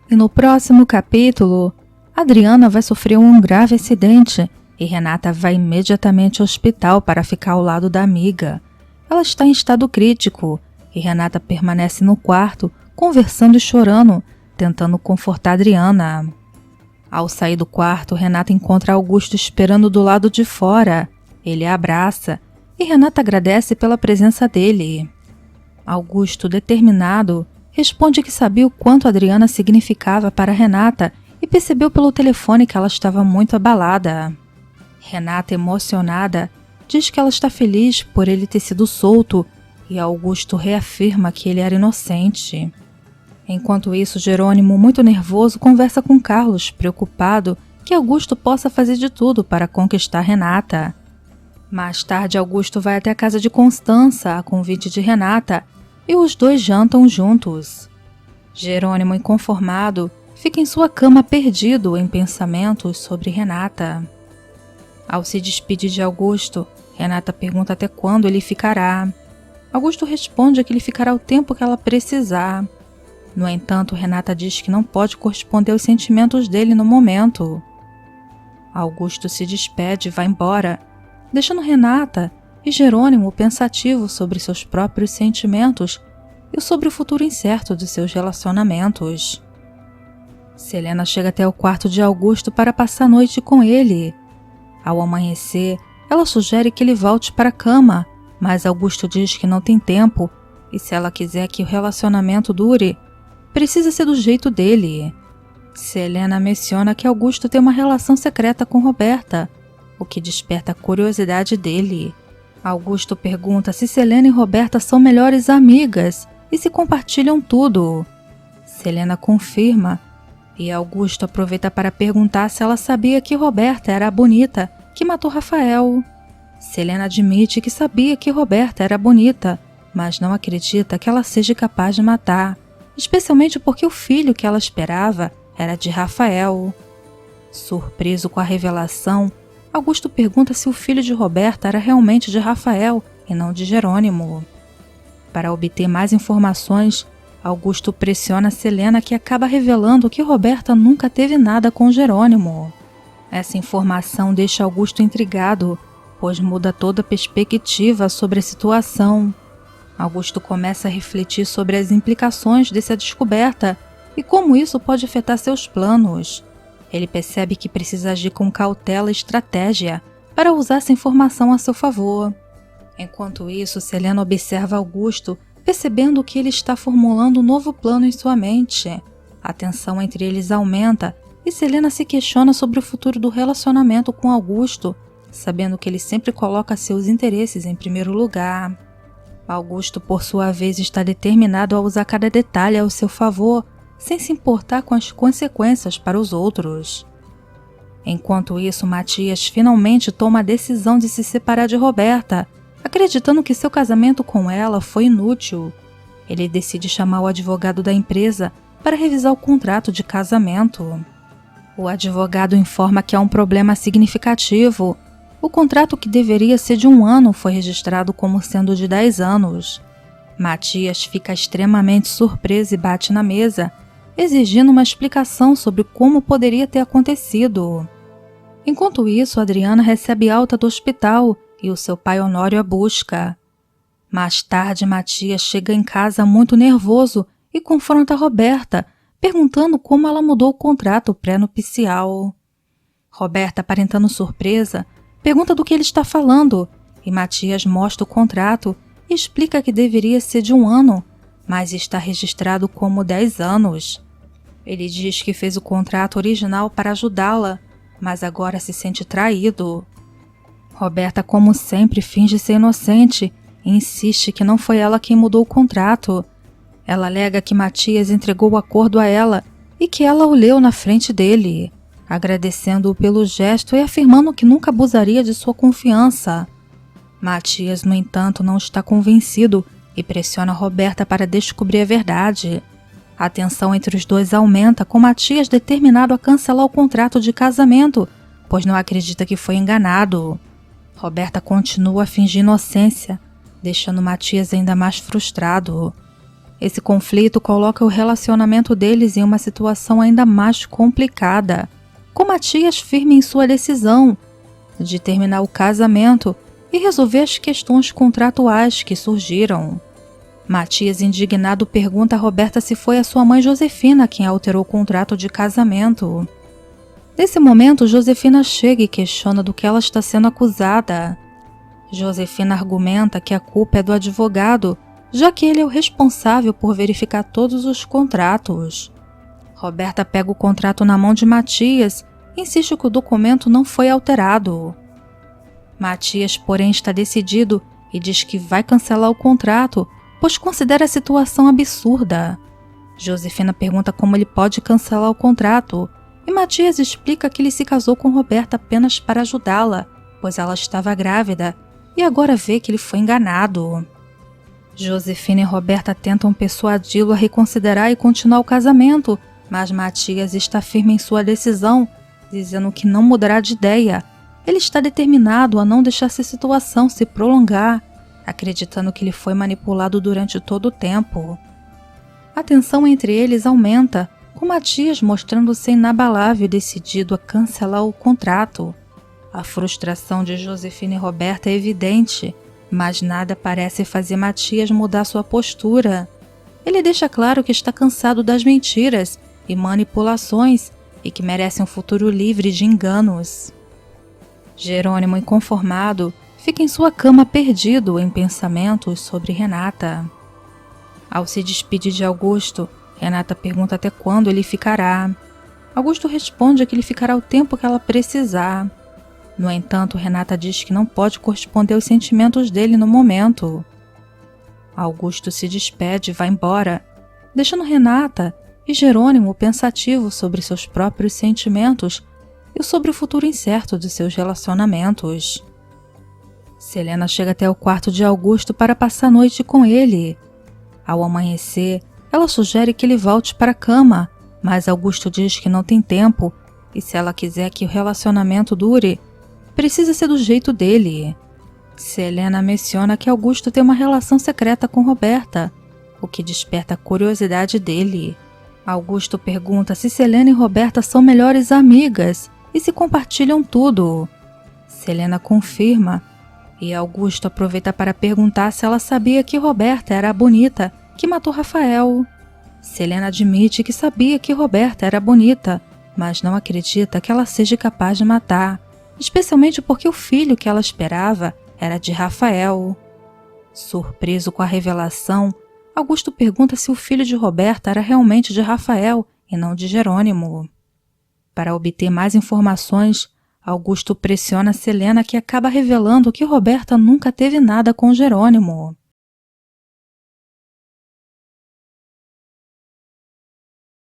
E no próximo capítulo, Adriana vai sofrer um grave acidente e Renata vai imediatamente ao hospital para ficar ao lado da amiga. Ela está em estado crítico e Renata permanece no quarto, conversando e chorando, tentando confortar Adriana. Ao sair do quarto, Renata encontra Augusto esperando do lado de fora. Ele a abraça e Renata agradece pela presença dele. Augusto, determinado, responde que sabia o quanto Adriana significava para Renata e percebeu pelo telefone que ela estava muito abalada. Renata, emocionada, diz que ela está feliz por ele ter sido solto e Augusto reafirma que ele era inocente. Enquanto isso, Jerônimo, muito nervoso, conversa com Carlos, preocupado que Augusto possa fazer de tudo para conquistar Renata. Mais tarde, Augusto vai até a casa de Constança, a convite de Renata, e os dois jantam juntos. Jerônimo, inconformado, fica em sua cama perdido em pensamentos sobre Renata. Ao se despedir de Augusto, Renata pergunta até quando ele ficará. Augusto responde que ele ficará o tempo que ela precisar. No entanto, Renata diz que não pode corresponder aos sentimentos dele no momento. Augusto se despede e vai embora, deixando Renata e Jerônimo pensativo sobre seus próprios sentimentos e sobre o futuro incerto de seus relacionamentos. Selena chega até o quarto de Augusto para passar a noite com ele. Ao amanhecer, ela sugere que ele volte para a cama, mas Augusto diz que não tem tempo e se ela quiser que o relacionamento dure, precisa ser do jeito dele. Selena menciona que Augusto tem uma relação secreta com Roberta, o que desperta a curiosidade dele. Augusto pergunta se Selena e Roberta são melhores amigas e se compartilham tudo. Selena confirma e Augusto aproveita para perguntar se ela sabia que Roberta era a bonita que matou Rafael. Selena admite que sabia que Roberta era bonita, mas não acredita que ela seja capaz de matar, especialmente porque o filho que ela esperava era de Rafael. Surpreso com a revelação, Augusto pergunta se o filho de Roberta era realmente de Rafael e não de Jerônimo. Para obter mais informações, Augusto pressiona Selena, que acaba revelando que Roberta nunca teve nada com Jerônimo. Essa informação deixa Augusto intrigado, pois muda toda a perspectiva sobre a situação. Augusto começa a refletir sobre as implicações dessa descoberta e como isso pode afetar seus planos. Ele percebe que precisa agir com cautela e estratégia para usar essa informação a seu favor. Enquanto isso, Selena observa Augusto, percebendo que ele está formulando um novo plano em sua mente. A tensão entre eles aumenta e Selena se questiona sobre o futuro do relacionamento com Augusto, sabendo que ele sempre coloca seus interesses em primeiro lugar. Augusto, por sua vez, está determinado a usar cada detalhe ao seu favor, sem se importar com as consequências para os outros. Enquanto isso, Matias finalmente toma a decisão de se separar de Roberta, acreditando que seu casamento com ela foi inútil. Ele decide chamar o advogado da empresa para revisar o contrato de casamento. O advogado informa que há um problema significativo. O contrato, que deveria ser de 1 ano, foi registrado como sendo de 10 anos. Matias fica extremamente surpreso e bate na mesa, exigindo uma explicação sobre como poderia ter acontecido. Enquanto isso, Adriana recebe alta do hospital e o seu pai Honório a busca. Mais tarde, Matias chega em casa muito nervoso e confronta Roberta, perguntando como ela mudou o contrato pré-nupcial. Roberta, aparentando surpresa, pergunta do que ele está falando e Matias mostra o contrato e explica que deveria ser de 1 ano, mas está registrado como 10 anos. Ele diz que fez o contrato original para ajudá-la, mas agora se sente traído. Roberta, como sempre, finge ser inocente e insiste que não foi ela quem mudou o contrato. Ela alega que Matias entregou o acordo a ela e que ela o leu na frente dele, agradecendo-o pelo gesto e afirmando que nunca abusaria de sua confiança. Matias, no entanto, não está convencido e pressiona Roberta para descobrir a verdade. A tensão entre os dois aumenta, com Matias determinado a cancelar o contrato de casamento, pois não acredita que foi enganado. Roberta continua a fingir inocência, deixando Matias ainda mais frustrado. Esse conflito coloca o relacionamento deles em uma situação ainda mais complicada, com Matias firme em sua decisão de terminar o casamento e resolver as questões contratuais que surgiram. Matias, indignado, pergunta a Roberta se foi a sua mãe Josefina quem alterou o contrato de casamento. Nesse momento, Josefina chega e questiona do que ela está sendo acusada. Josefina argumenta que a culpa é do advogado, já que ele é o responsável por verificar todos os contratos. Roberta pega o contrato na mão de Matias e insiste que o documento não foi alterado. Matias, porém, está decidido e diz que vai cancelar o contrato, pois considera a situação absurda. Josefina pergunta como ele pode cancelar o contrato, e Matias explica que ele se casou com Roberta apenas para ajudá-la, pois ela estava grávida, e agora vê que ele foi enganado. Josefina e Roberta tentam persuadi-lo a reconsiderar e continuar o casamento, mas Matias está firme em sua decisão, dizendo que não mudará de ideia. Ele está determinado a não deixar essa situação se prolongar, acreditando que ele foi manipulado durante todo o tempo. A tensão entre eles aumenta, com Matias mostrando-se inabalável e decidido a cancelar o contrato. A frustração de Josefina e Roberta é evidente, mas nada parece fazer Matias mudar sua postura. Ele deixa claro que está cansado das mentiras e manipulações e que merece um futuro livre de enganos. Jerônimo, inconformado, fica em sua cama perdido em pensamentos sobre Renata. Ao se despedir de Augusto, Renata pergunta até quando ele ficará. Augusto responde que ele ficará o tempo que ela precisar. No entanto, Renata diz que não pode corresponder aos sentimentos dele no momento. Augusto se despede e vai embora, deixando Renata e Jerônimo pensativo sobre seus próprios sentimentos e sobre o futuro incerto de seus relacionamentos. Selena chega até o quarto de Augusto para passar a noite com ele. Ao amanhecer, ela sugere que ele volte para a cama, mas Augusto diz que não tem tempo e se ela quiser que o relacionamento dure, precisa ser do jeito dele. Selena menciona que Augusto tem uma relação secreta com Roberta, o que desperta a curiosidade dele. Augusto pergunta se Selena e Roberta são melhores amigas e se compartilham tudo. Selena confirma, e Augusto aproveita para perguntar se ela sabia que Roberta era a bonita que matou Rafael. Selena admite que sabia que Roberta era bonita, mas não acredita que ela seja capaz de matar, especialmente porque o filho que ela esperava era de Rafael. Surpreso com a revelação, Augusto pergunta se o filho de Roberta era realmente de Rafael e não de Jerônimo. Para obter mais informações, Augusto pressiona Selena, que acaba revelando que Roberta nunca teve nada com Jerônimo.